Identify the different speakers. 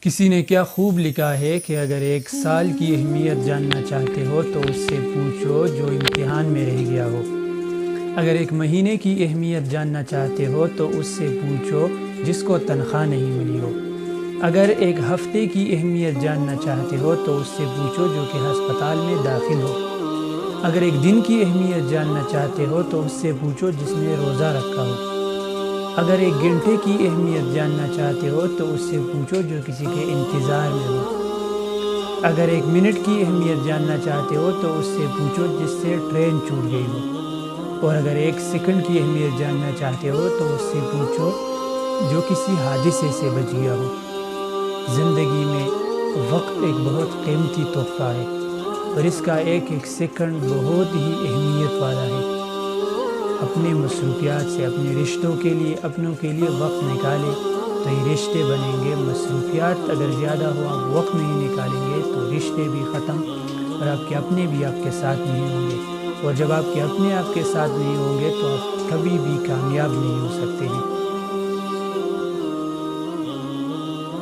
Speaker 1: کسی نے کیا خوب لکھا ہے کہ اگر 1 سال کی اہمیت جاننا چاہتے ہو تو اس سے پوچھو جو امتحان میں رہ گیا ہو۔ اگر 1 مہینے کی اہمیت جاننا چاہتے ہو تو اس سے پوچھو جس کو تنخواہ نہیں ملی ہو۔ اگر 1 ہفتے کی اہمیت جاننا چاہتے ہو تو اس سے پوچھو جو کہ ہسپتال میں داخل ہو۔ اگر 1 دن کی اہمیت جاننا چاہتے ہو تو اس سے پوچھو جس نے روزہ رکھا ہو۔ اگر 1 گھنٹے کی اہمیت جاننا چاہتے ہو تو اس سے پوچھو جو کسی کے انتظار میں ہو۔ اگر 1 منٹ کی اہمیت جاننا چاہتے ہو تو اس سے پوچھو جس سے ٹرین چھوٹ گئی ہو۔ اور اگر 1 سیکنڈ کی اہمیت جاننا چاہتے ہو تو اس سے پوچھو جو کسی حادثے سے بچ گیا ہو۔ زندگی میں وقت ایک بہت قیمتی تحفہ ہے اور اس کا ایک سیکنڈ بہت ہی اہمیت والا ہے۔ اپنے مصروفیات سے اپنے رشتوں کے لیے اپنوں کے لیے وقت نکالیں تو یہ رشتے بنیں گے۔ مصروفیات اگر زیادہ ہو آپ وقت نہیں نکالیں گے تو رشتے بھی ختم اور آپ کے اپنے بھی آپ کے ساتھ نہیں ہوں گے، اور جب آپ کے اپنے آپ کے ساتھ نہیں ہوں گے تو آپ کبھی بھی کامیاب نہیں ہو سکتے ہیں۔